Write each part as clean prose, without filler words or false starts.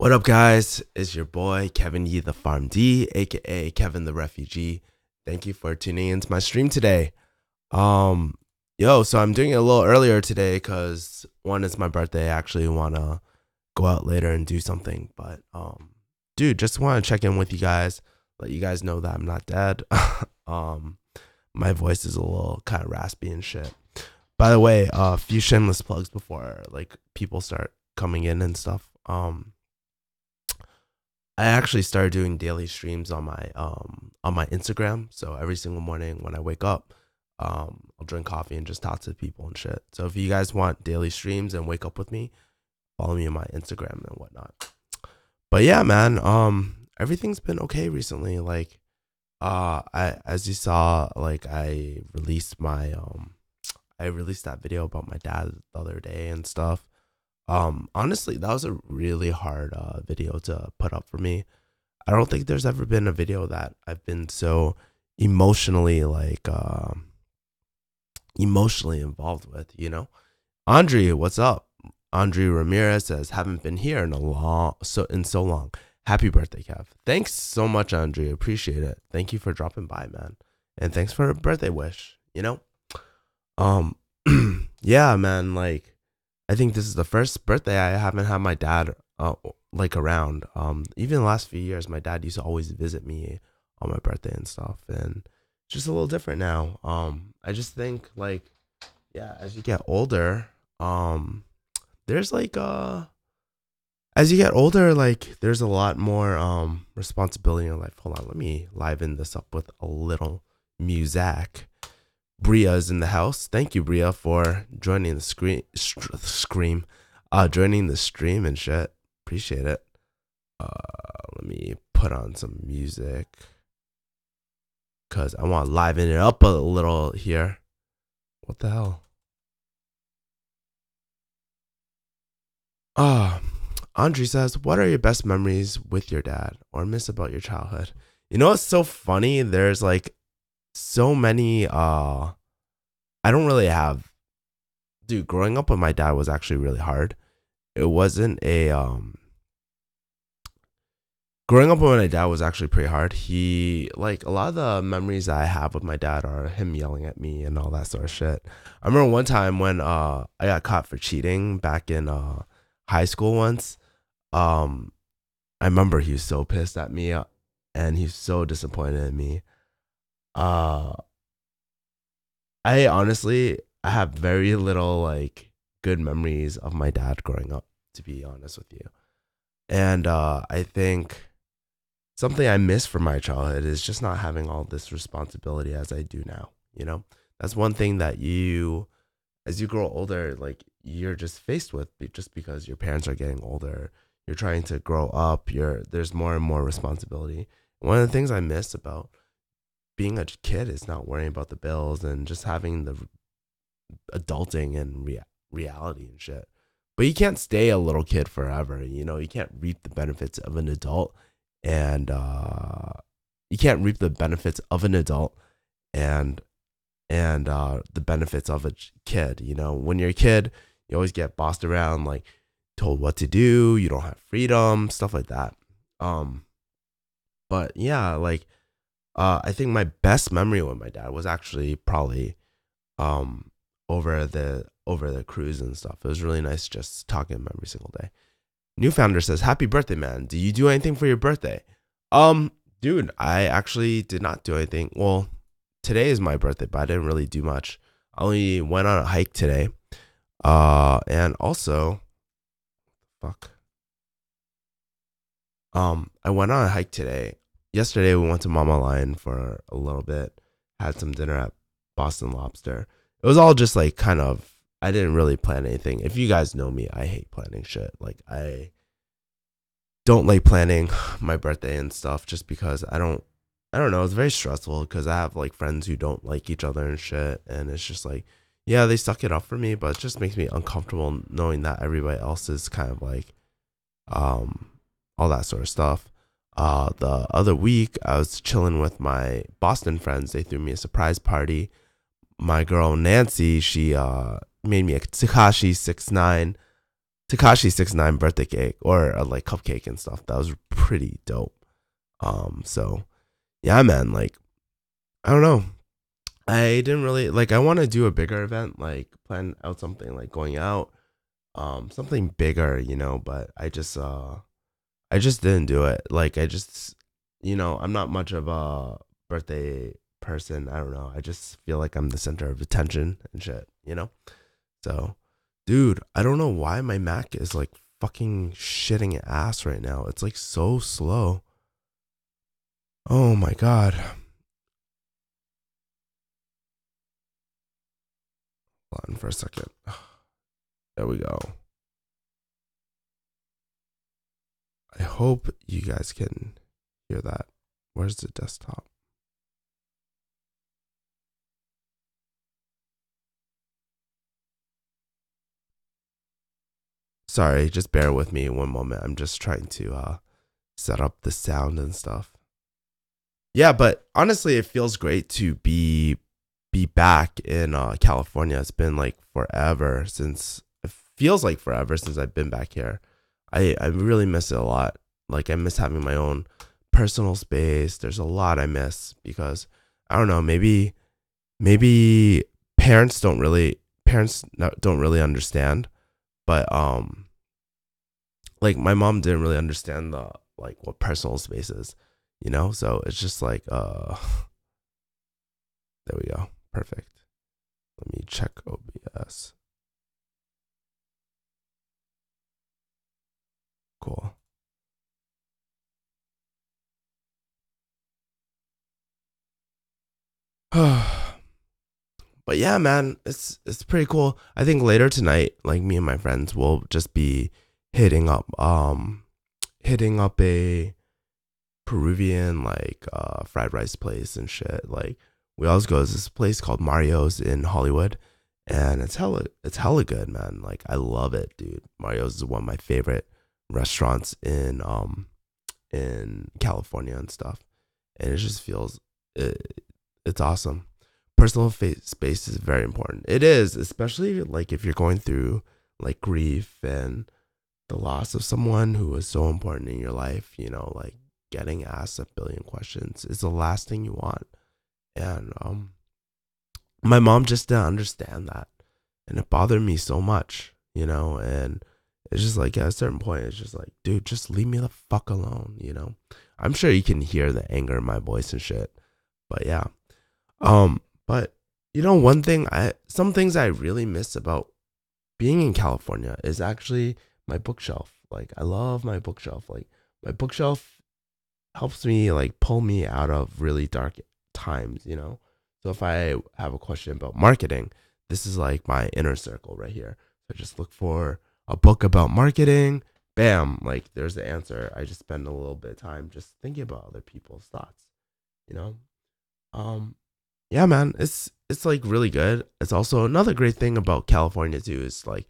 What up, guys? It's your boy Kevin Yee the Farm D, aka Kevin the Refugee. Thank you for tuning into my stream today. Um, so I'm doing it a little earlier today because one is my birthday. I actually want to go out later and do something, but dude, just want to check in with you guys, let you guys know that I'm not dead. um, my voice is a little kind of raspy and shit. By the way, a few shameless plugs before like people start coming in and stuff. I actually started doing daily streams on my Instagram. So every single morning when I wake up, I'll drink coffee and just talk to people and shit. So if you guys want daily streams and wake up with me, follow me on my Instagram and whatnot. But yeah, man, everything's been okay recently. Like, I as you saw, like I released that video about my dad the other day and stuff. Honestly, that was a really hard video to put up for me. I don't think there's ever been a video that I've been so emotionally emotionally involved with, you know? Andre, what's up? Andre Ramirez says, haven't been here in so long. Happy birthday, Kev. Thanks so much, Andre. Appreciate it. Thank you for dropping by, man. And thanks for a birthday wish, you know? Um yeah, man, like I think this is the first birthday I haven't had my dad like around. Even the last few years, my dad used to always visit me on my birthday and stuff, and it's just a little different now. I just think like, yeah, as you get older, there's like as you get older, like there's a lot more responsibility in your life. Hold on, let me liven this up with a little music. Bria's in the house. Thank you, Bria, for joining the joining the stream and shit. Appreciate it. Let me put on some music because I want to liven it up a little here. What the hell? Andre says, what are your best memories with your dad or miss about your childhood? You know what's so funny? There's like so many I don't really have, dude, growing up with my dad was actually really hard. It wasn't a growing up with my dad was actually pretty hard. He, like, a lot of the memories that I have with my dad are him yelling at me and all that sort of shit. I remember one time when I got caught for cheating back in high school once. I remember he was so pissed at me, and he's so disappointed in me. uh I honestly, I have very little like good memories of my dad growing up, to be honest with you. And I think something I miss from my childhood is just not having all this responsibility as I do now. You know, that's one thing that as you grow older, like you're just faced with just because your parents are getting older. You're trying to grow up. There's more and more responsibility. One of the things I miss about being a kid is not worrying about the bills and just having the adulting and reality and shit. But you can't stay a little kid forever. You know, you can't reap the benefits of an adult, and you can't reap the benefits of an adult and the benefits of a kid. You know, when you're a kid, you always get bossed around, like told what to do. You don't have freedom, stuff like that. But yeah, like I think my best memory with my dad was actually probably um over the cruise and stuff. It was really nice just talking to him every single day. New founder says, happy birthday, man. Do you do anything for your birthday? Dude, I actually did not do anything. Well, today is my birthday, but I didn't really do much. I only went on a hike today. And also, fuck. I went on a hike today. Yesterday we went to Mama Lion for a little bit, had some dinner at Boston Lobster. It was all just like kind of, I didn't really plan anything. If you guys know me, I hate planning shit. Like I don't like planning my birthday and stuff just because I don't know, it's very stressful because I have like friends who don't like each other and shit, and it's just like, yeah, they suck it up for me, but it just makes me uncomfortable knowing that everybody else is kind of like um all that sort of stuff. The other week I was chilling with my Boston friends. They threw me a surprise party. My girl Nancy, she made me a Takashi 69 Takashi 69 birthday cake or like cupcake and stuff. That was pretty dope. So yeah, man, like I don't know. I didn't really like I want to do a bigger event, like plan out something like going out, something bigger, but I just didn't do it. Like I just I'm not much of a birthday person. I don't know. I just feel like I'm the center of attention and shit. So, dude, I don't know why my Mac is like fucking shitting ass right now. It's like so slow. Oh my god. Hold on for a second. There we go. I hope you guys can hear that. Where's the desktop? Sorry, just bear with me one moment. I'm just trying to set up the sound and stuff. Yeah, but honestly, it feels great to be back in California. It's been like forever since it feels like forever since I've been back here. I really miss it a lot. Like I miss having my own personal space. There's a lot I miss because I don't know, maybe parents don't really understand, but like my mom didn't really understand the like what personal space is. So it's just like there we go. Perfect. Let me check OBS. Cool. But yeah, man, it's pretty cool. I think later tonight, like me and my friends will just be hitting up a Peruvian like fried rice place and shit. Like we always go to this place called Mario's in Hollywood, and it's hella good, man. Like I love it, dude. Mario's is one of my favorite restaurants in California and stuff, and it just feels it's awesome. Personal space is very important. It is, especially like if you're going through like grief and the loss of someone who was so important in your life. Like getting asked a billion questions is the last thing you want. And my mom just didn't understand that, and it bothered me so much. And it's just like at a certain point, it's just like, dude, just leave me the fuck alone. I'm sure you can hear the anger in my voice and shit, but yeah. But some things I really miss about being in California is actually my bookshelf. Like I love my bookshelf. Like my bookshelf helps me like pull me out of really dark times. So if I have a question about marketing, this is like my inner circle right here. So I just look for a book about marketing. Bam, like there's the answer. I just spend a little bit of time just thinking about other people's thoughts, you know? Um yeah, man, it's like really good. It's also another great thing about California too is like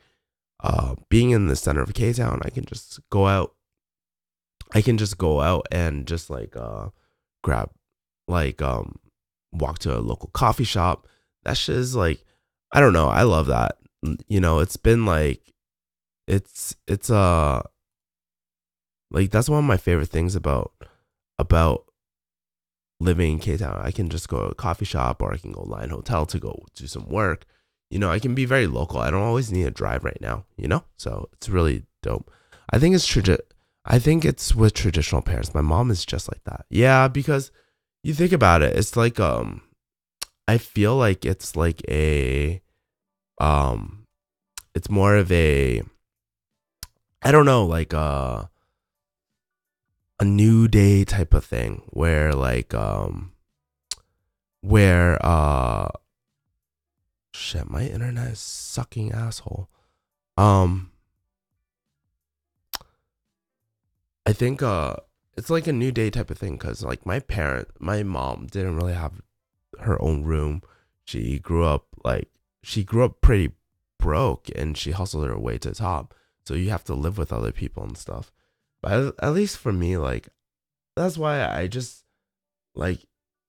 being in the center of K Town, I can just go out and just like grab like walk to a local coffee shop. That shit is like I don't know, I love that. It's been like it's like that's one of my favorite things about living in K Town. I can just go to a coffee shop or I can go line hotel to go do some work. I can be very local. I don't always need to drive right now. So it's really dope. I think I think it's with traditional parents. My mom is just like that. Yeah, because you think about it, it's like I feel like it's like um it's more of a I don't know, like a new day type of thing where like where shit, my internet is sucking asshole. Um I think it's like a new day type of thing cuz like my mom didn't really have her own room. She grew up pretty broke and she hustled her way to the top. So you have to live with other people and stuff. But at least for me, like that's why I just like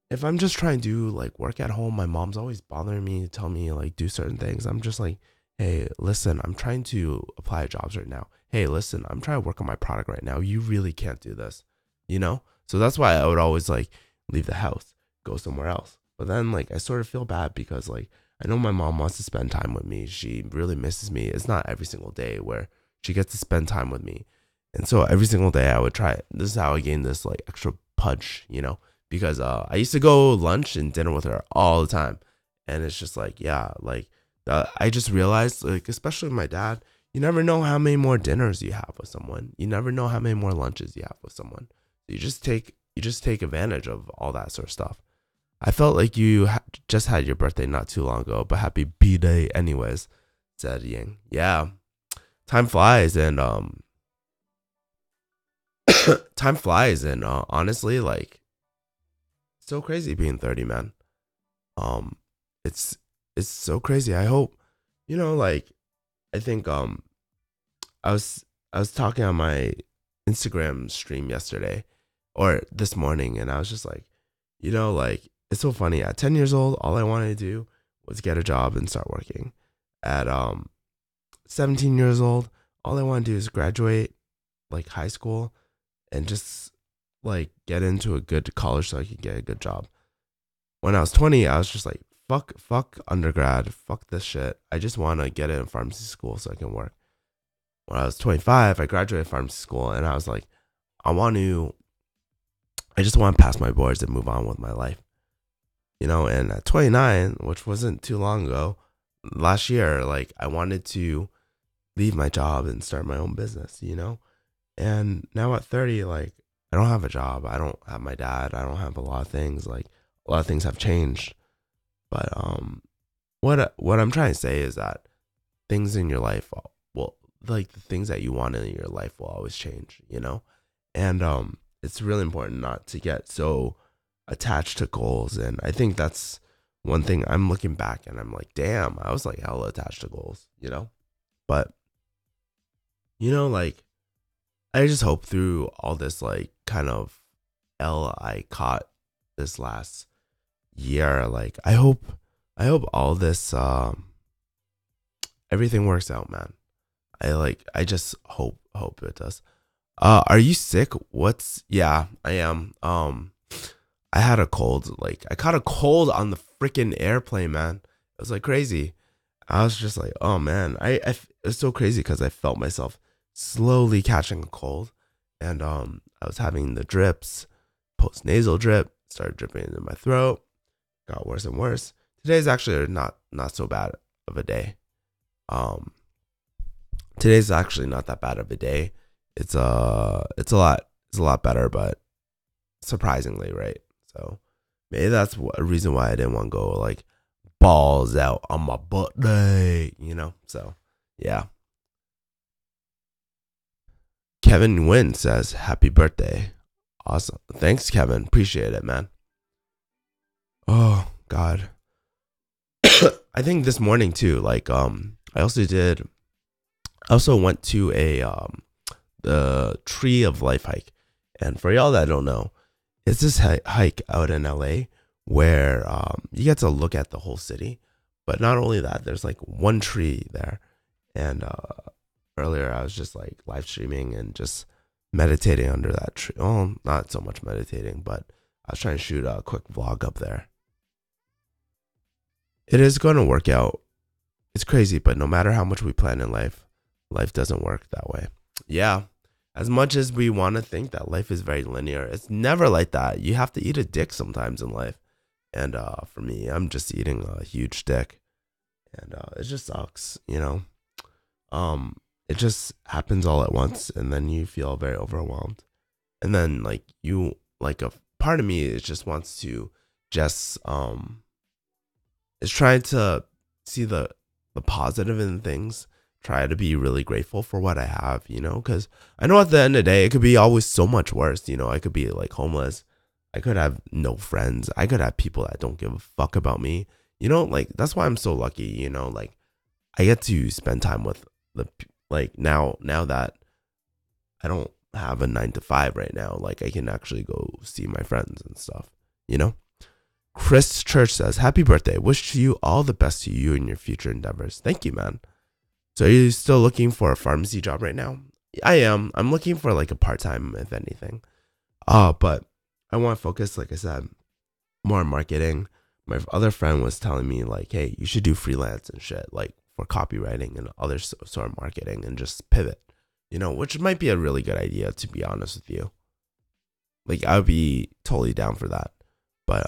if I'm just trying to do like work at home, my mom's always bothering me to tell me like do certain things. I'm just like, hey, listen, I'm trying to apply jobs right now. Hey, listen, I'm trying to work on my product right now. You really can't do this, you know? So that's why I would always like leave the house, go somewhere else. But then like I sort of feel bad because like I know my mom wants to spend time with me. She really misses me. It's not every single day where she gets to spend time with me. And so every single day I would try it. This is how I gained this like extra punch, you know? Because I used to go lunch and dinner with her all the time. And it's just like, yeah, like I just realized, like, especially with my dad, you never know how many more dinners you have with someone. You never know how many more lunches you have with someone. You just take advantage of all that sort of stuff. I felt like you just had your birthday not too long ago, but happy B-Day anyways, said Ying. Yeah, time flies, and time flies, and honestly, like, it's so crazy being 30, man. Um, it's it's so crazy. I hope, like, I think I was talking on my Instagram stream yesterday or this morning, and I was just like, like, it's so funny. At 10 years old, all I wanted to do was get a job and start working. At 17 years old, all I want to do is graduate like high school and just like get into a good college so I can get a good job. When I was 20, I was just like, fuck undergrad, fuck this shit. I just want to get in pharmacy school so I can work. When I was 25, I graduated pharmacy school and I was like, I just want to pass my boards and move on with my life. And at 29, which wasn't too long ago, last year, like I wanted to leave my job and start my own business. And now at 30, like I don't have a job. I don't have my dad. I don't have a lot of things. Like a lot of things have changed. But what I'm trying to say is that things in your life will, like the things that you want in your life will always change. And it's really important not to get so attached to goals. And I think that's one thing I'm looking back and I'm like, damn, I was like hella attached to goals. But like I just hope through all this like kind of L I caught this last year, like I hope all this everything works out, man. I just hope it does. Are you sick? Yeah, I am. I had a cold. Like I caught a cold on the freaking airplane, man. It was like crazy. I was just like, oh man, it's so crazy because I felt myself slowly catching a cold, and I was having the drips, post nasal drip, started dripping into my throat, got worse and worse. Today's actually not so bad of a day. Um, Today's actually not that bad of a day. It's a lot better, but surprisingly, right? So maybe that's a reason why I didn't want to go like balls out on my birthday. So yeah. Kevin Wynn says happy birthday. Awesome. Thanks, Kevin. Appreciate it, man. Oh God. I think this morning too, like I also went to a the Tree of Life hike. And for y'all that don't know, it's this hike out in LA where you get to look at the whole city. But not only that, there's like one tree there. And earlier I was just like live streaming and just meditating under that tree. Oh, not so much meditating, but I was trying to shoot a quick vlog up there. It is going to work out. It's crazy, but no matter how much we plan in life, life doesn't work that way. Yeah. As much as we want to think that life is very linear, it's never like that. You have to eat a dick sometimes in life. And for me, I'm just eating a huge dick. And it just sucks. It just happens all at once, and then you feel very overwhelmed. And then like a part of me is just wants to just is trying to see the positive in things, try to be really grateful for what I have, because I know at the end of the day, it could be always so much worse. I could be like homeless. I could have no friends. I could have people that don't give a fuck about me. Like that's why I'm so lucky, like I get to spend time with like now that I don't have a 9 to 5 right now, like I can actually go see my friends and stuff. Chris Church says, happy birthday. Wish you all the best to you and your future endeavors. Thank you, man. So are you still looking for a pharmacy job right now? I am. I'm looking for like a part-time, if anything. But I want to focus, like I said, more on marketing. My other friend was telling me like, hey, you should do freelance and shit, like for copywriting and other sort of marketing, and just pivot. Which might be a really good idea, to be honest with you. Like I would be totally down for that. But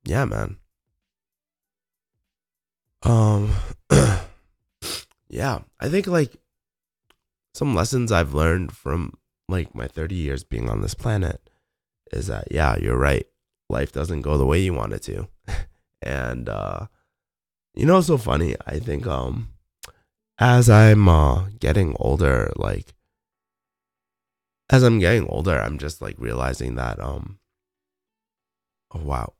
yeah, man. Um, yeah, I think like some lessons I've learned from like my 30 years being on this planet is that, yeah, you're right. Life doesn't go the way you want it to. And it's so funny. I think as I'm getting older, like as I'm getting older, I'm just like realizing that oh wow.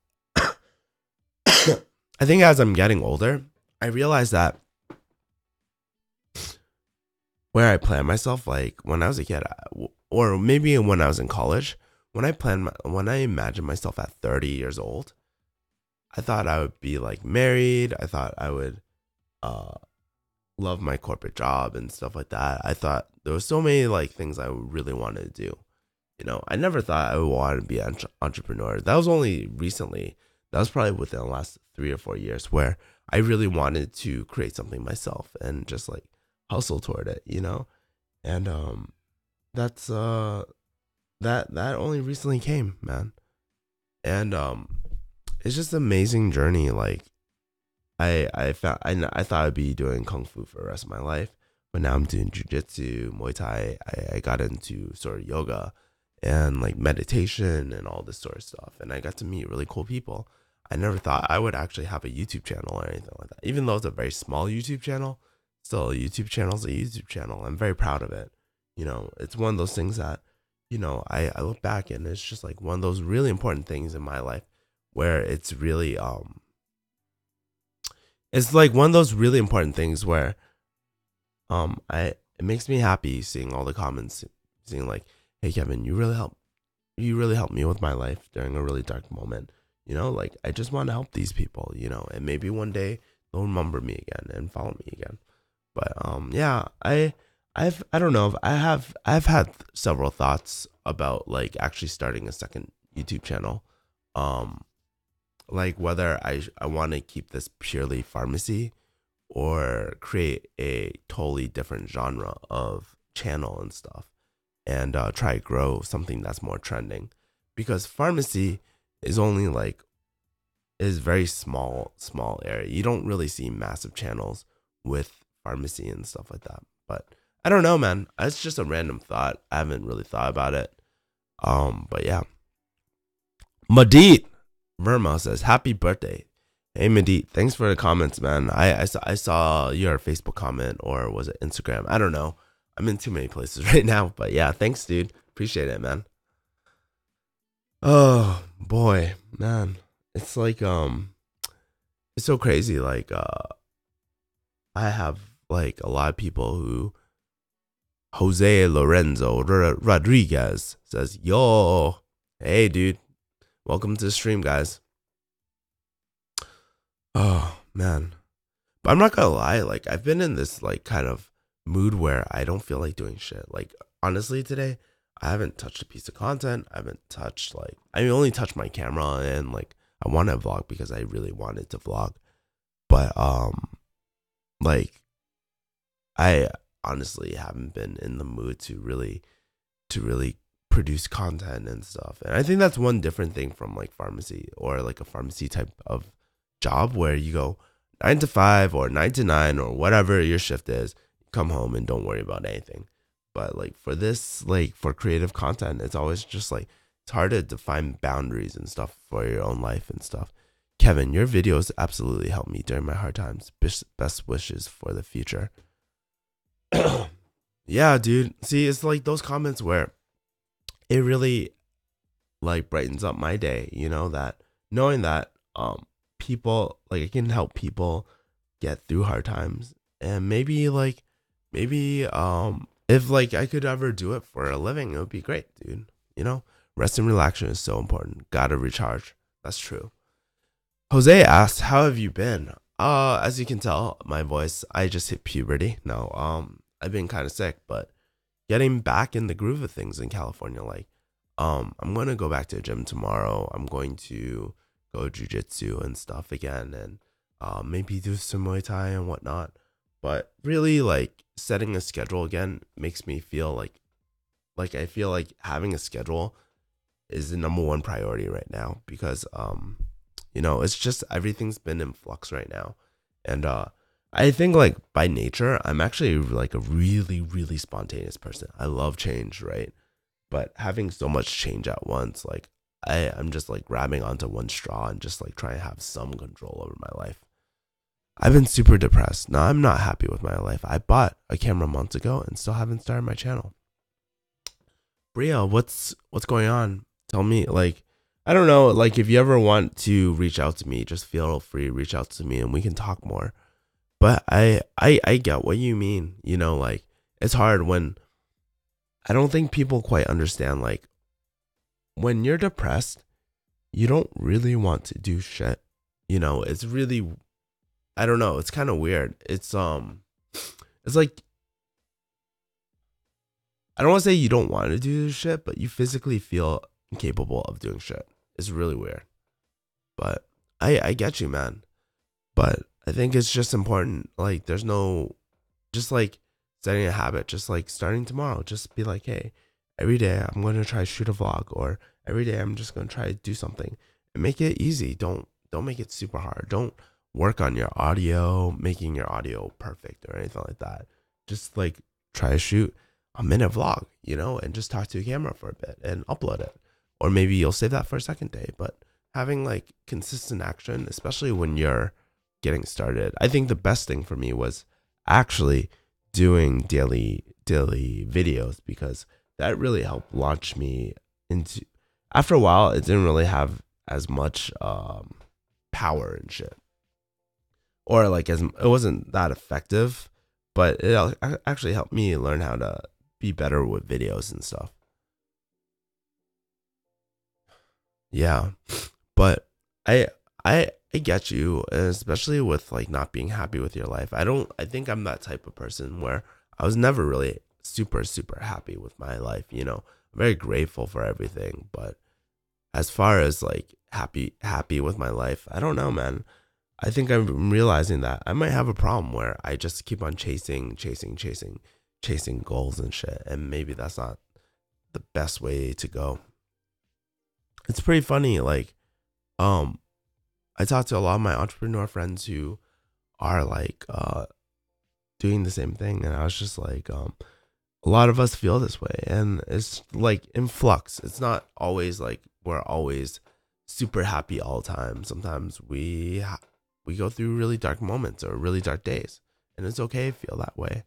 I think as I'm getting older, I realize that where I plan myself, like when I was a kid, or maybe when I was in college, when I imagined myself at 30 years old, I thought I would be like married. I thought I would uh, love my corporate job and stuff like that. I thought there was so many like things I really wanted to do. I never thought I would want to be an entrepreneur. That was only recently. That was probably within the last 3 or 4 years where I really wanted to create something myself and just like hustle toward it. And that's that only recently came, man. And it's just an amazing journey. Like I thought I'd be doing kung fu for the rest of my life, but now I'm doing jujitsu, Muay Thai. I got into sort of yoga and like meditation and all this sort of stuff, and I got to meet really cool people. I never thought I would actually have a YouTube channel or anything like that. Even though it's a very small YouTube channel, still a YouTube channel is a YouTube channel. I'm very proud of it. It's one of those things that, I look back and it's just like one of those really important things in my life where it's like one of those really important things where I it makes me happy seeing all the comments, seeing like, hey Kevin, you really helped me with my life during a really dark moment. Like I just want to help these people, and maybe one day they'll remember me again and follow me again. But yeah, I don't know. I've had several thoughts about like actually starting a second YouTube channel. Um like whether I want to keep this purely pharmacy or create a totally different genre of channel and stuff, and try to grow something that's more trending, because pharmacy is only like is very small area. You don't really see massive channels with pharmacy and stuff like that. But I don't know, man. It's just a random thought. I haven't really thought about it. But yeah. Madit Verma says, happy birthday. Hey Madit, thanks for the comments, man. I saw your Facebook comment, or was it Instagram? I don't know. I'm in too many places right now. But yeah, thanks, dude. Appreciate it, man. Oh boy, man. It's like it's so crazy. Like I have like a lot of people who Jose Lorenzo Rodriguez says, yo, hey dude, welcome to the stream, guys. Oh man. But I'm not gonna lie, like I've been in this like kind of mood where I don't feel like doing shit. Like honestly today, I haven't touched a piece of content. I haven't touched like I only touched my camera, and like I want to vlog because I really wanted to vlog. But like I honestly haven't been in the mood to really produce content and stuff. And I think that's one different thing from like pharmacy, or like a pharmacy type of job where you go 9 to 5 or 9 to 9 or whatever your shift is, come home and don't worry about anything. But like for this, like for creative content, it's always just like it's hard to define boundaries and stuff for your own life and stuff. Kevin, your videos absolutely helped me during my hard times. Best wishes for the future. Yeah, dude. See, it's like those comments where it really like brightens up my day, that knowing that people like I can help people get through hard times, and maybe if like I could ever do it for a living, it would be great, dude. Rest and relaxation is so important. Gotta recharge. That's true. Jose asked, how have you been? As you can tell, my voice, I just hit puberty. No, I've been kind of sick, but getting back in the groove of things in California. Like, I'm gonna go back to the gym tomorrow. I'm going to go jujitsu and stuff again, and maybe do some Muay Thai and whatnot. But really, like setting a schedule again makes me feel like I feel like having a schedule is the number one priority right now because it's just everything's been in flux right now. And I think like by nature, I'm actually like a really, really spontaneous person. I love change, right? But having so much change at once, like I'm just like grabbing onto one straw and just like trying to have some control over my life. I've been super depressed. Now I'm not happy with my life. I bought a camera months ago and still haven't started my channel. Bria, what's going on? Tell me, like, I don't know, like if you ever want to reach out to me, just feel free to reach out to me and we can talk more. But I get what you mean. Like it's hard when I don't think people quite understand like when you're depressed, you don't really want to do shit. It's really I don't know, it's kind of weird. It's like I don't want to say you don't want to do this shit, but you physically feel incapable of doing shit. It's really weird. But I get you, man. But I think it's just important. Like, there's no, just like setting a habit, just like starting tomorrow. Just be like, hey, every day I'm going to try to shoot a vlog, or every day I'm just going to try to do something and make it easy. Don't make it super hard. Don't work on your audio, making your audio perfect or anything like that. Just like try to shoot a minute vlog, and just talk to a camera for a bit and upload it. Or maybe you'll save that for a second day. But having like consistent action, especially when you're getting started, I think the best thing for me was actually doing daily videos, because that really helped launch me into, after a while it didn't really have as much power and shit, or like it wasn't that effective, but it actually helped me learn how to be better with videos and stuff. Yeah, but I get you, especially with like not being happy with your life. I think I'm that type of person where I was never really super happy with my life. I'm very grateful for everything, but as far as like happy with my life, I don't know, man. I think I'm realizing that I might have a problem where I just keep on chasing goals and shit, and maybe that's not the best way to go. It's pretty funny, like I talked to a lot of my entrepreneur friends who are like doing the same thing, and I was just like a lot of us feel this way, and it's like in flux. It's not always like we're always super happy all the time. Sometimes we go through really dark moments or really dark days, and it's okay to feel that way.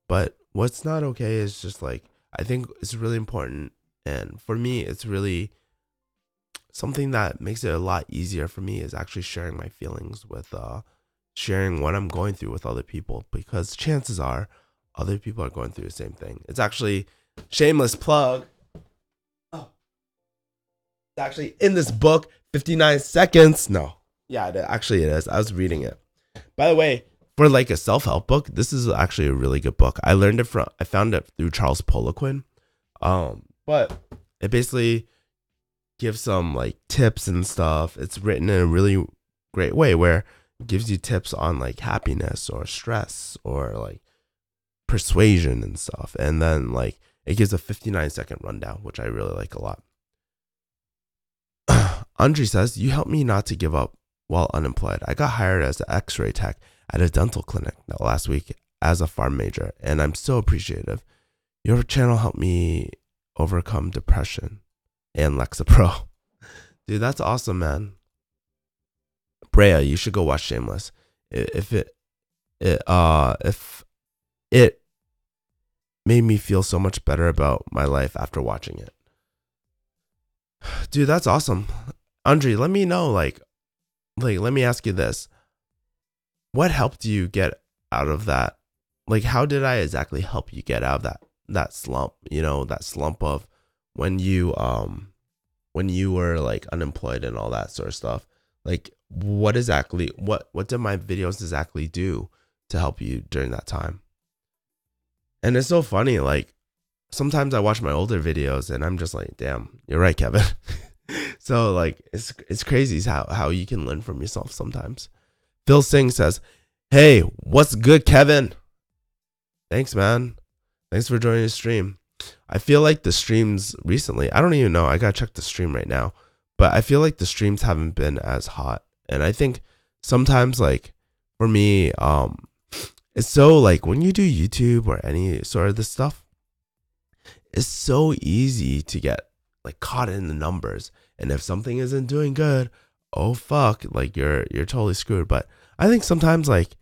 But what's not okay is just like, I think it's really important, and for me it's really something that makes it a lot easier for me is actually sharing my feelings with sharing what I'm going through with other people, because chances are other people are going through the same thing. It's actually shameless plug. Oh, it's actually in this book, 59 seconds. No. Yeah, actually it is. I was reading it. By the way, for like a self-help book, this is actually a really good book. I found it through Charles Poliquin. But it basically gives some like tips and stuff. It's written in a really great way where it gives you tips on like happiness or stress or like persuasion and stuff. And then like it gives a 59-second rundown, which I really like a lot. Andre says, you helped me not to give up while unemployed. I got hired as an x-ray tech at a dental clinic last week as a pharm major, and I'm so appreciative. Your channel helped me overcome depression and Lexapro. Dude, that's awesome, man. Brea, you should go watch Shameless. If it made me feel so much better about my life after watching it. Dude, that's awesome. Andre, let me know, like let me ask you this. What helped you get out of that? Like, how did I exactly help you get out of that slump? That slump of when you were like unemployed and all that sort of stuff. Like, what did my videos exactly do to help you during that time? And it's so funny, like sometimes I watch my older videos and I'm just like, damn, you're right, Kevin. So like it's crazy how you can learn from yourself sometimes. Phil Singh says, "Hey, what's good, Kevin? Thanks, man. Thanks for joining the stream." I feel like the streams recently, I don't even know, I gotta check the stream right now, but I feel like the streams haven't been as hot. And I think sometimes, like for me, it's so like when you do YouTube or any sort of this stuff, it's so easy to get like caught in the numbers. And if something isn't doing good, oh fuck, like you're totally screwed. But I think sometimes like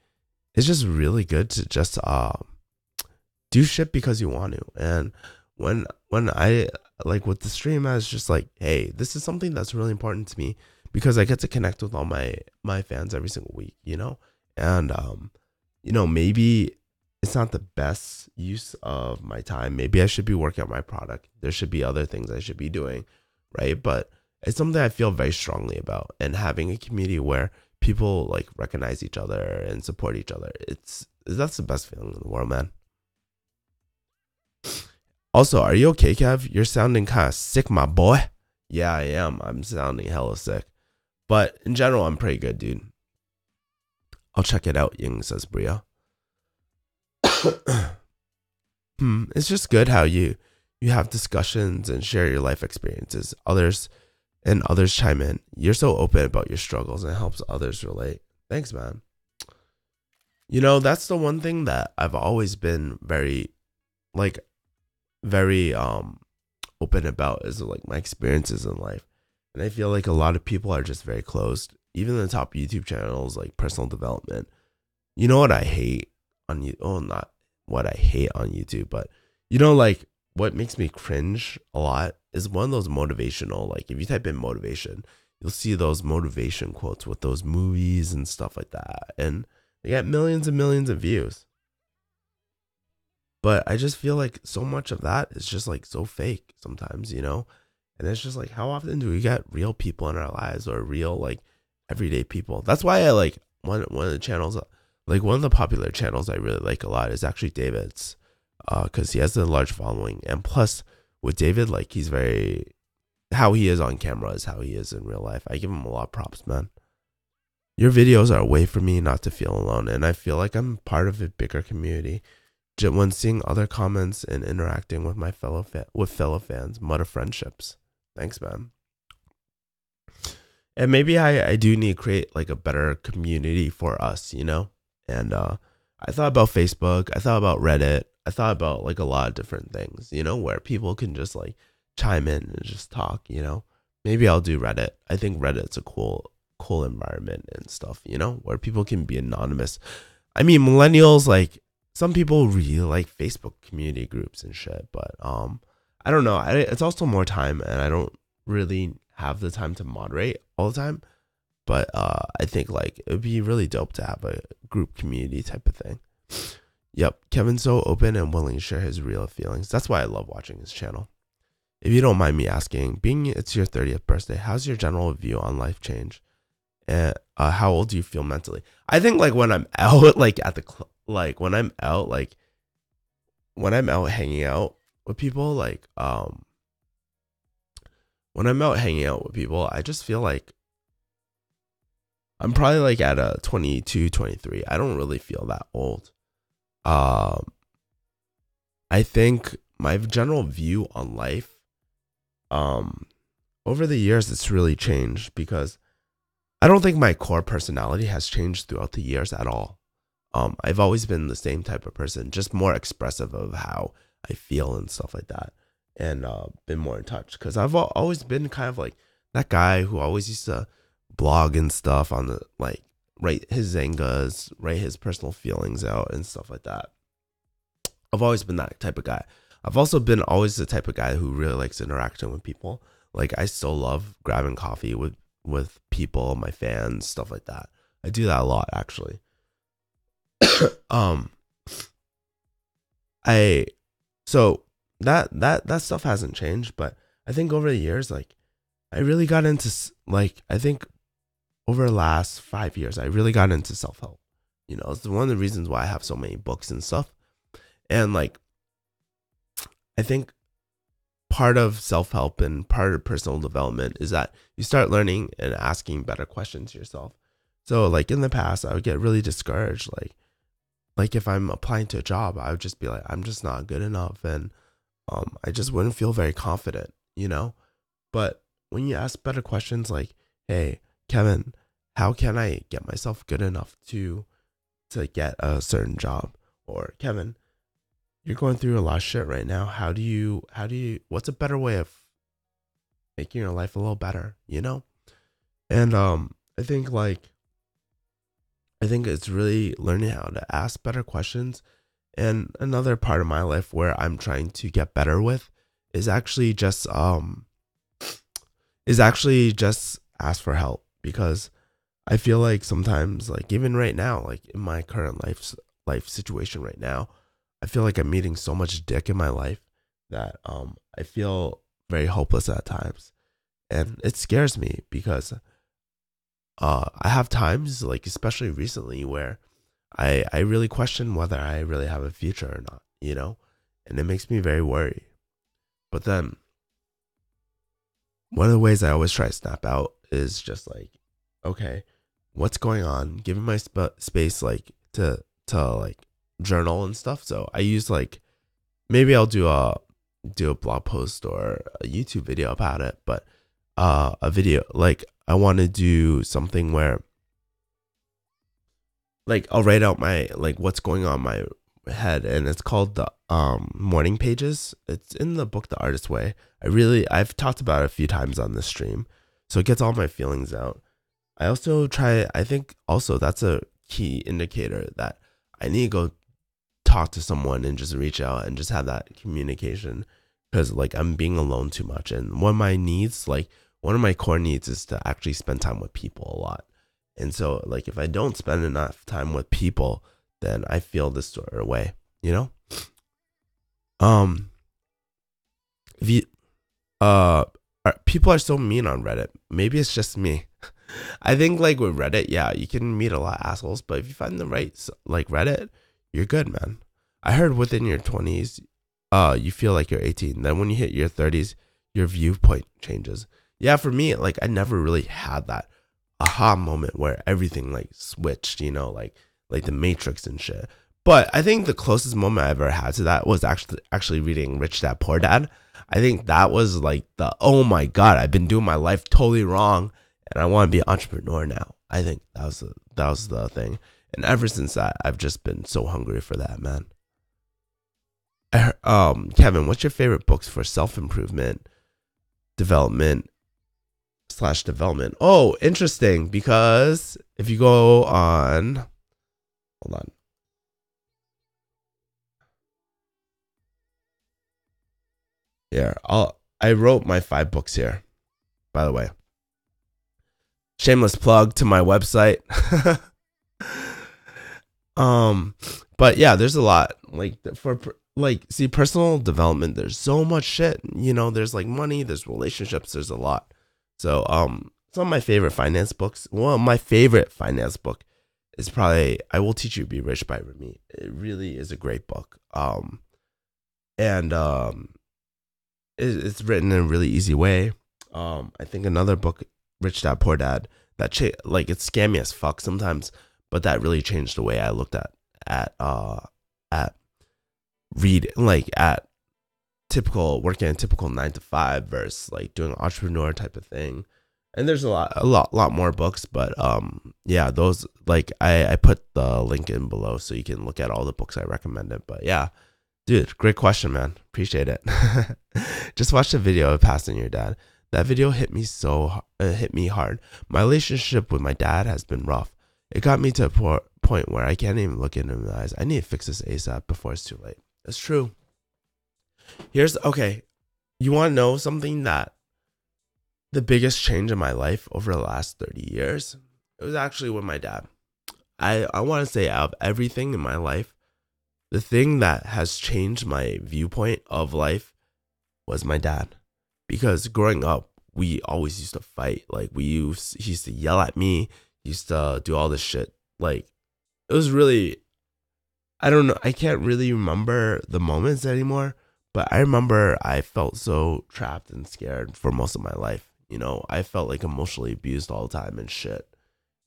it's just really good to just do shit because you want to. And when I like with the stream, I was just like, hey, this is something that's really important to me because I get to connect with all my fans every single week, you know? And maybe it's not the best use of my time. Maybe I should be working on my product. There should be other things I should be doing, right? But it's something I feel very strongly about, and having a community where people like recognize each other and support each other. That's the best feeling in the world, man. Also, are you okay, Kev? You're sounding kind of sick, my boy. Yeah, I am. I'm sounding hella sick. But in general, I'm pretty good, dude. I'll check it out, Ying, says Bria. It's just good how you have discussions and share your life experiences. Others chime in. You're so open about your struggles and it helps others relate. Thanks, man. You know, that's the one thing that I've always been very open about is like my experiences in life. And I feel like a lot of people are just very closed. Even the top YouTube channels like personal development. You know what I hate on you? Oh, not what I hate on YouTube, but you know, like what makes me cringe a lot is one of those motivational, like if you type in motivation, you'll see those motivation quotes with those movies and stuff like that. And they get millions and millions of views. But I just feel like so much of that is just like so fake sometimes, you know? And it's just like, how often do we get real people in our lives or real like everyday people? That's why I like one of the channels, like one of the popular channels I really like a lot is actually David's, because he has a large following. And plus with David, like he's very, how he is on camera is how he is in real life. I give him a lot of props, man. Your videos are a way for me not to feel alone. And I feel like I'm part of a bigger community. When seeing other comments and interacting with my fellow fans, mud friendships. Thanks, man. And maybe I do need to create like a better community for us, you know? And I thought about Facebook. I thought about Reddit. I thought about like a lot of different things, you know, where people can just like chime in and just talk, you know? Maybe I'll do Reddit. I think Reddit's a cool environment and stuff, you know, where people can be anonymous. I mean, millennials, like, some people really like Facebook community groups and shit, but I don't know. It's also more time, and I don't really have the time to moderate all the time. But I think like it would be really dope to have a group community type of thing. Yep, Kevin's so open and willing to share his real feelings. That's why I love watching his channel. If you don't mind me asking, being it's your 30th birthday, how's your general view on life change? And how old do you feel mentally? I think like when I'm out, like at the like when I'm out hanging out with people, like when I'm out hanging out with people, I just feel like I'm probably like at a 22, 23. I don't really feel that old. I think my general view on life, over the years, it's really changed because I don't think my core personality has changed throughout the years at all. I've always been the same type of person, just more expressive of how I feel and stuff like that, and been more in touch because I've always been kind of like that guy who always used to blog and stuff on the like write his zangas, write his personal feelings out and stuff like that. I've always been that type of guy. I've also been always the type of guy who really likes interacting with people. Like I still love grabbing coffee with people, my fans, stuff like that. I do that a lot actually. So that stuff hasn't changed, but I think over the years, like I really got into like I think over the last 5 years, I really got into self help. It's one of the reasons why I have so many books and stuff. And like, I think part of self help and part of personal development is that you start learning and asking better questions to yourself. So, like in the past, I would get really discouraged. Like if I'm applying to a job, I would just be like, I'm just not good enough, and I just wouldn't feel very confident. But when you ask better questions, like, hey, Kevin, how can I get myself good enough to get a certain job? Or Kevin, you're going through a lot of shit right now. What's a better way of making your life a little better? And I think it's really learning how to ask better questions. And another part of my life where I'm trying to get better with is actually just ask for help, because I feel like sometimes, like even right now, like in my current life situation right now, I feel like I'm meeting so much dick in my life that I feel very hopeless at times. And it scares me because I have times, like especially recently, where I really question whether I really have a future or not. And it makes me very worried. But then one of the ways I always try to snap out is just like, okay, what's going on? Giving my space like to like journal and stuff. So I use like, maybe I'll do a blog post or a YouTube video about it, but a video, like I want to do something where like I'll write out my like what's going on in my head, and it's called the morning pages. It's in the book The Artist's Way. I've talked about it a few times on this stream, so it gets all my feelings out. I think also that's a key indicator that I need to go talk to someone and just reach out and just have that communication, because like I'm being alone too much. And one of my core needs is to actually spend time with people a lot. And so like if I don't spend enough time with people, then I feel this sort of way. um if you people are so mean on Reddit. Maybe it's just me. I think like with Reddit, yeah, you can meet a lot of assholes, but if you find the right like Reddit, you're good, man. I heard within your 20s, you feel like you're 18. Then when you hit your 30s, your viewpoint changes. Yeah, for me, like I never really had that aha moment where everything like switched, like the Matrix and shit. But I think the closest moment I ever had to that was actually reading Rich Dad Poor Dad. I think that was like oh my god, I've been doing my life totally wrong, and I want to be an entrepreneur now. I think that was the thing. And ever since that, I've just been so hungry for that, man. Kevin, what's your favorite books for self-improvement, development/development? Oh, interesting, because if you go on, hold on. Here, I wrote my 5 books here, by the way. Shameless plug to my website. But yeah, there's a lot like for like see personal development. There's so much shit. There's like money, there's relationships, there's a lot. So some of my favorite finance books. Well, my favorite finance book is probably I Will Teach You to Be Rich by Rumi. It really is a great book. And it's written in a really easy way. I think another book, Rich Dad Poor Dad, that like it's scammy as fuck sometimes, but that really changed the way I looked at read like at working a typical 9 to 5 versus like doing an entrepreneur type of thing. And there's a lot more books, but yeah, those like I put the link in below so you can look at all the books I recommended. But yeah, dude, great question, man. Appreciate it. Just watched a video of Passing Your Dad. That video hit me hard. My relationship with my dad has been rough. It got me to a point where I can't even look into the eyes. I need to fix this ASAP before it's too late. That's true. Okay. You want to know something that the biggest change in my life over the last 30 years? It was actually with my dad. I want to say out of everything in my life, the thing that has changed my viewpoint of life was my dad. Because growing up we always used to fight. Like he used to yell at me. He used to do all this shit. Like it was really, I don't know. I can't really remember the moments anymore, but I remember I felt so trapped and scared for most of my life. You know, I felt like emotionally abused all the time and shit.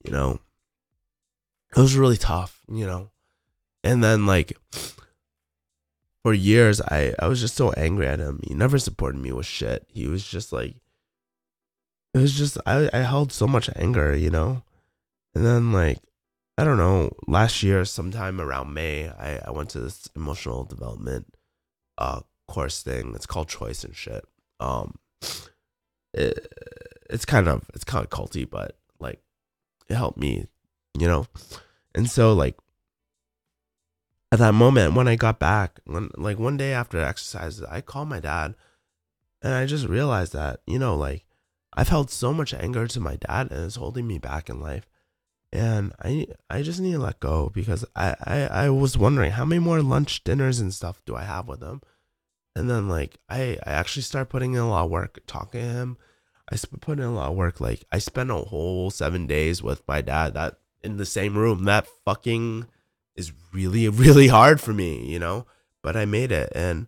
You know, it was really tough, you know. And then like for years, I was just so angry at him. He never supported me with shit. He was just like, it was just, I held so much anger, you know. And then like, I don't know, last year, sometime around May, I went to this emotional development course thing. It's called Choice and shit. It, it's kind of culty, but like it helped me, you know. And so like at that moment when I got back, when like one day after exercises, I called my dad and I just realized that, you know, like I've held so much anger to my dad and it's holding me back in life. And I just need to let go because I was wondering how many more lunch dinners and stuff do I have with him. And then like I actually started putting in a lot of work talking to him. Put in a lot of work. Like I spent a whole 7 days with my dad that in the same room. That fucking is really, really hard for me, you know? But I made it, and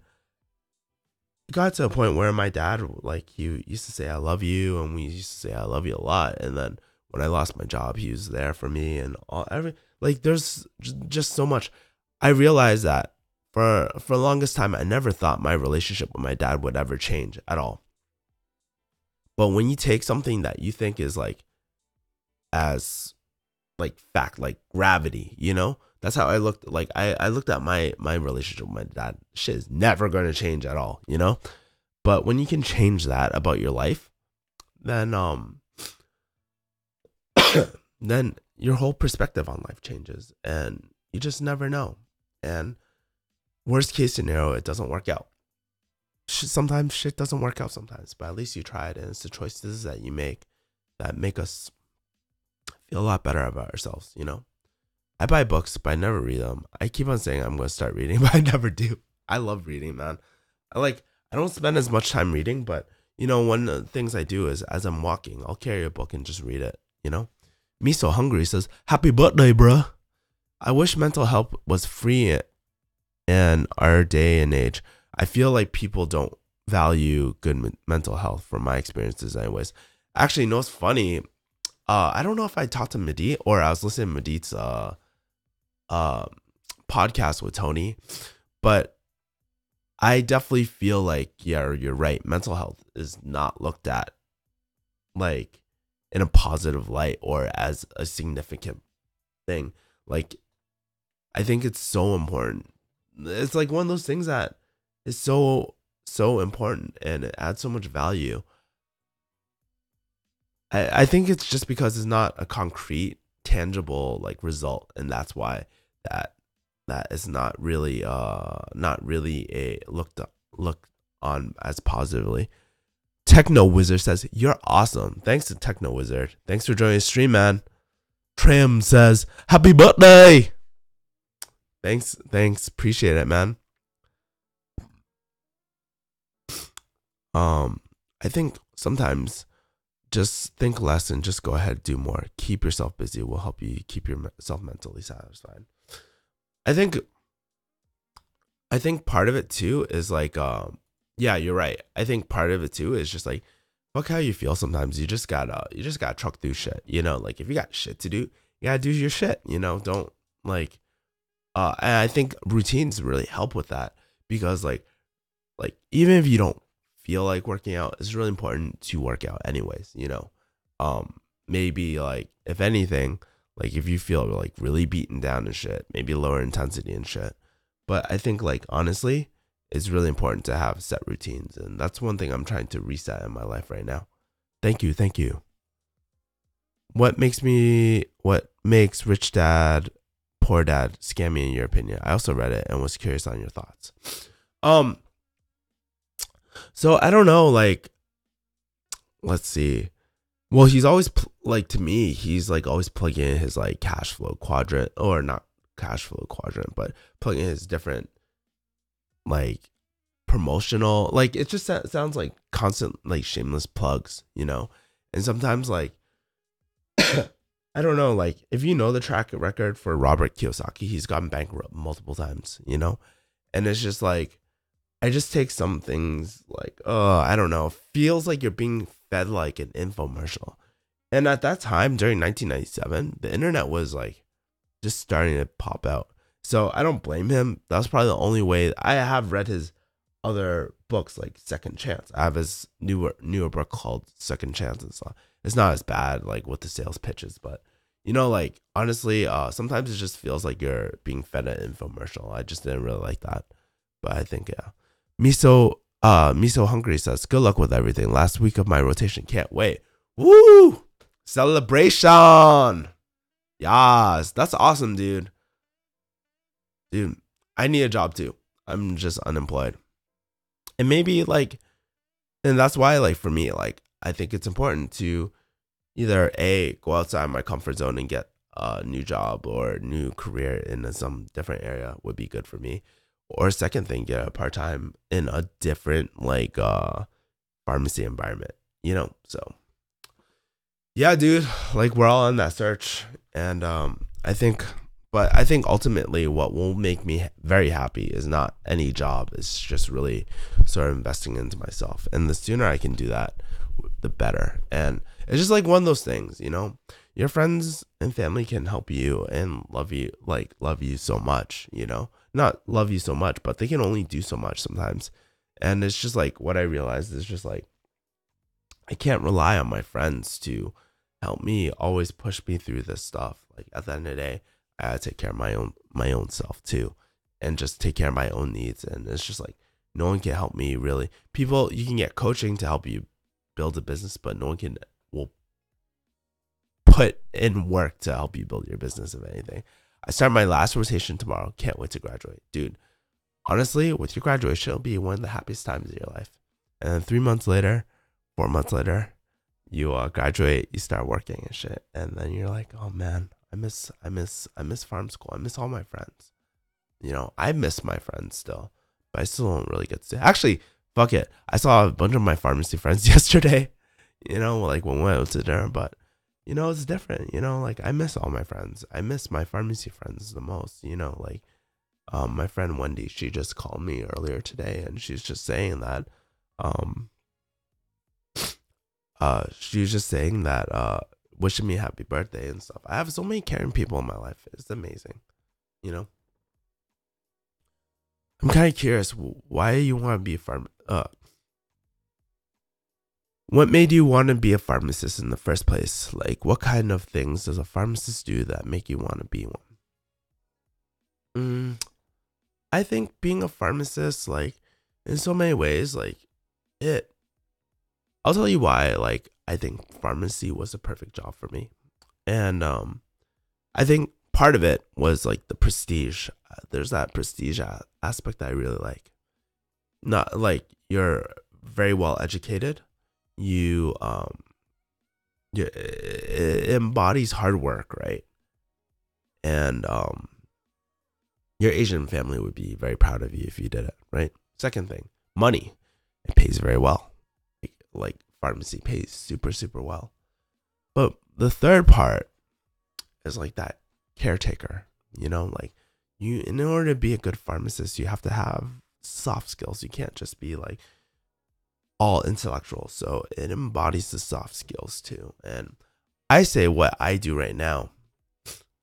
it got to a point where my dad, like, he used to say, I love you, and we used to say, I love you a lot. And then when I lost my job, he was there for me, and like, there's just so much. I realized that for the longest time, I never thought my relationship with my dad would ever change at all. But when you take something that you think is like, as like fact, like gravity, you know, that's how I looked. Like I looked at my relationship with my dad. Shit is never going to change at all, you know. But when you can change that about your life, then then your whole perspective on life changes, and you just never know. And worst case scenario, it doesn't work out. Sometimes shit doesn't work out sometimes, but at least you tried, and it's the choices that you make that make us feel a lot better about ourselves, you know. I buy books, but I never read them. I keep on saying I'm going to start reading, but I never do. I love reading, man. I don't spend as much time reading, but you know, one of the things I do is as I'm walking, I'll carry a book and just read it, you know. Me So Hungry says, "Happy birthday, bruh. I wish mental health was free in our day and age. I feel like people don't value good mental health from my experiences anyways." Actually, you know what's funny? I don't know if I talked to Medit or I was listening to Medit's podcast with Tony, but I definitely feel like, yeah, you're right. Mental health is not looked at like in a positive light or as a significant thing. Like, I think it's so important. It's like one of those things that is so important and it adds so much value. I think it's just because it's not a concrete, tangible like result, and that's why that is not really a looked on as positively. Techno Wizard says, "You're awesome." Thanks to Techno Wizard. Thanks for joining the stream, man. Tram says, "Happy birthday." Thanks. Appreciate it, man. I think sometimes just think less and just go ahead, do more. Keep yourself busy. Will help you keep yourself mentally satisfied. I think part of it too is like, yeah, you're right. I think part of it too is just like, fuck how you feel sometimes. You just gotta truck through shit. You know, like if you got shit to do, you gotta do your shit. You know, don't like, and I think routines really help with that because like even if you don't feel like working out, it's really important to work out anyways, you know. Maybe like if anything, like if you feel like really beaten down and shit, maybe lower intensity and shit. But I think like honestly, it's really important to have set routines, and that's one thing I'm trying to reset in my life right now. Thank you. What makes Rich Dad Poor Dad scammy in your opinion? I also read it and was curious on your thoughts. So I don't know, like, let's see. Well, he's always like, to me, he's like always plugging in his like cash flow quadrant, or not cash flow quadrant, but plugging in his different like promotional, like it just sounds like constant like shameless plugs, and sometimes like I don't know, like if you know the track record for Robert Kiyosaki, he's gotten bankrupt multiple times, and it's just like I just take some things like, I don't know, feels like you're being fed like an infomercial. And at that time, during 1997, the internet was like just starting to pop out. So I don't blame him. That was probably the only way. I have read his other books like Second Chance. I have his newer book called Second Chance and stuff. It's not as bad like with the sales pitches, but like honestly, sometimes it just feels like you're being fed an infomercial. I just didn't really like that. But I think yeah. Miso Hungry says, good luck with everything. Last week of my rotation. Can't wait. Woo! Celebration! Yes, that's awesome, dude. Dude, I need a job too. I'm just unemployed. And maybe like, and that's why like for me, like I think it's important to either go outside my comfort zone and get a new job or new career in some different area would be good for me. Or second thing, get a part-time in a different like pharmacy environment, So yeah, dude, like we're all on that search. And I think ultimately what will make me very happy is not any job. It's just really sort of investing into myself. And the sooner I can do that, the better. And it's just like one of those things, your friends and family can help you and love you so much, not love you so much, but they can only do so much sometimes. And it's just like what I realized is just like, I can't rely on my friends to help me always push me through this stuff. Like at the end of the day, I gotta take care of my own self too, and just take care of my own needs. And it's just like no one can help me really. People, you can get coaching to help you build a business, but no one will put in work to help you build your business. If anything, I start my last rotation tomorrow. Can't wait to graduate, dude. Honestly, with your graduation, it'll be one of the happiest times of your life. And then 3 months later, 4 months later, you graduate, you start working and shit, and then you're like, oh man, I miss farm school. I miss all my friends. I miss my friends still, but I still don't really get to. Actually, fuck it. I saw a bunch of my pharmacy friends yesterday. Like when we went to dinner, but it's different. Like I miss all my friends. I miss my pharmacy friends the most. Like my friend Wendy, she just called me earlier today, and she's just saying that she was just saying that wishing me happy birthday and stuff. I have so many caring people in my life. It's amazing. I'm kind of curious why you want to be a what made you want to be a pharmacist in the first place? Like what kind of things does a pharmacist do that make you want to be one? I think being a pharmacist, like in so many ways, like I'll tell you why, like, I think pharmacy was a perfect job for me. And I think part of it was like the prestige. There's that prestige aspect that I really like. Not like you're very well educated. It embodies hard work, right? And your Asian family would be very proud of you if you did it, right? Second thing, money. It pays very well. Like pharmacy pays super, super well. But the third part is like that caretaker, like in order to be a good pharmacist, you have to have soft skills. You can't just be like all intellectual. So it embodies the soft skills too. And I say what I do right now.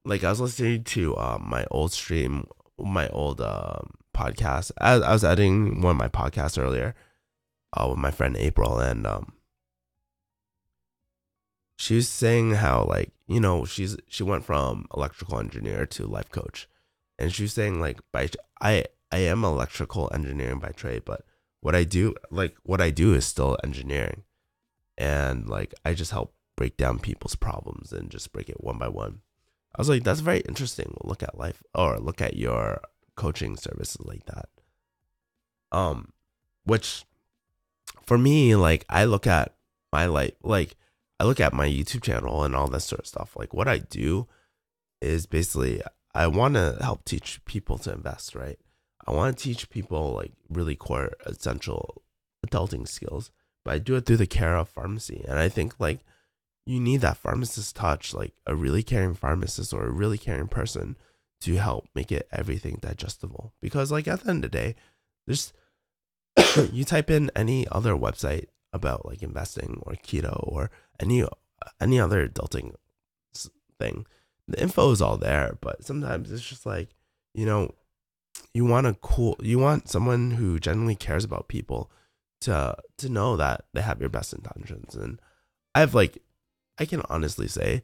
Like I was listening to my old podcast. I was editing one of my podcasts earlier with my friend April, and she was saying how like she went from electrical engineer to life coach, and she was saying like I am electrical engineering by trade, but what I do is still engineering, and like I just help break down people's problems and just break it one by one. I was like, that's very interesting. Look at life, or look at your coaching services like that. Which for me, like I look at my life, like I look at my YouTube channel and all that sort of stuff. Like what I do is basically I want to help teach people to invest, right? I want to teach people like really core essential adulting skills, but I do it through the care of pharmacy. And I think like you need that pharmacist touch, like a really caring pharmacist or a really caring person to help make it everything digestible. Because like at the end of the day, there's you type in any other website about like investing or keto or any other adulting thing, the info is all there. But sometimes it's just like, you know, you want someone who genuinely cares about people to know that they have your best intentions. And I've like I can honestly say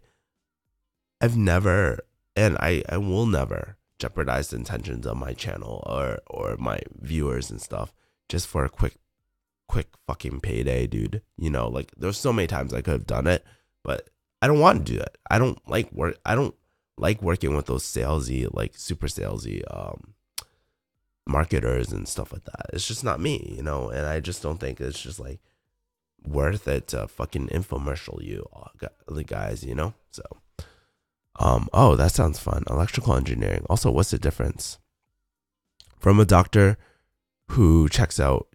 I've never and I will never jeopardize the intentions of my channel or my viewers and stuff just for a quick fucking payday, dude. You know, like there's so many times I could have done it, but I don't want to do that. I don't like working with those salesy, like super salesy marketers and stuff like that. It's just not me, you know, and I just don't think it's just like worth it to fucking infomercial you the guys, you know? So oh, that sounds fun. Electrical engineering. Also, what's the difference from a doctor who checks out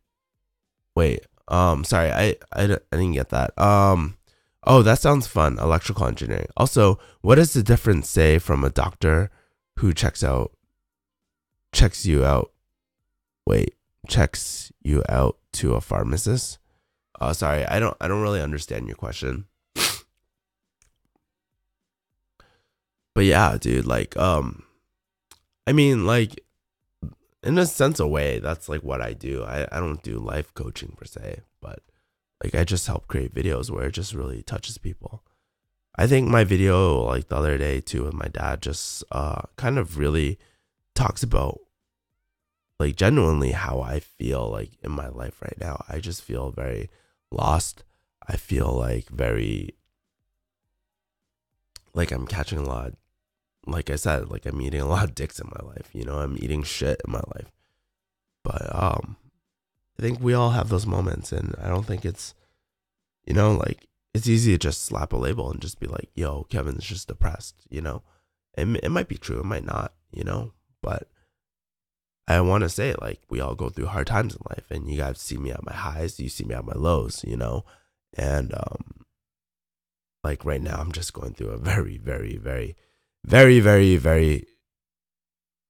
wait, sorry, I didn't get that. Oh, that sounds fun. Electrical engineering. Also, what does the difference say from a doctor who checks you out wait, checks you out to a pharmacist? Sorry, I don't really understand your question. But yeah, dude, like I mean like in a sense of way, that's like what I do. I don't do life coaching per se, but like I just help create videos where it just really touches people. I think my video like the other day too with my dad just kind of really talks about like genuinely how I feel like in my life right now. I just feel very lost. I feel like very like I'm catching a lot. Like I said, like I'm eating a lot of dicks in my life. You know, I'm eating shit in my life. But I think we all have those moments, and I don't think it's you know like it's easy to just slap a label and just be like, "Yo, Kevin's just depressed." You know, it might be true, it might not. You know, but I want to say like we all go through hard times in life, and you guys see me at my highs, you see me at my lows. You know, and like right now, I'm just going through a very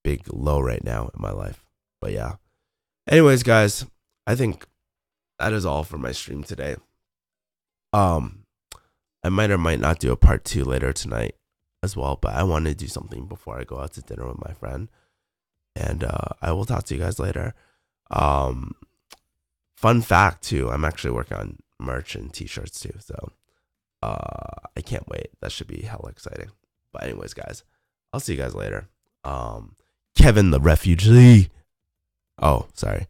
big low right now in my life. But yeah. Anyways, guys, I think that is all for my stream today. Um, I might or might not do a part two later tonight as well, but I want to do something before I go out to dinner with my friend. And I will talk to you guys later. Um, fun fact too, I'm actually working on merch and t-shirts too, so I can't wait. That should be hella exciting. But anyways, guys, I'll see you guys later. Kevin the refugee. Oh, sorry.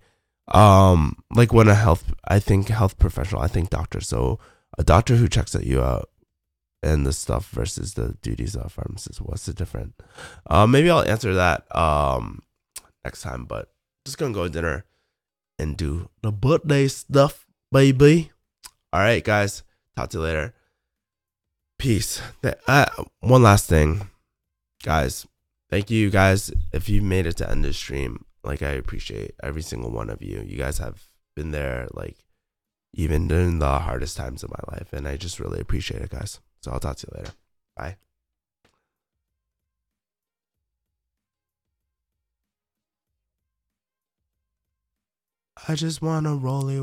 Like when I think health professional, I think doctor. So a doctor who checks you out and the stuff versus the duties of a pharmacist. What's the difference? Maybe I'll answer that next time. But just gonna go to dinner and do the birthday stuff, baby. All right, guys. Talk to you later. Peace. One last thing, guys. Thank you guys if you made it to end this stream. Like I appreciate every single one of you. You guys have been there like even during the hardest times of my life, and I just really appreciate it, guys. So I'll talk to you later. Bye. I just wanna rolly.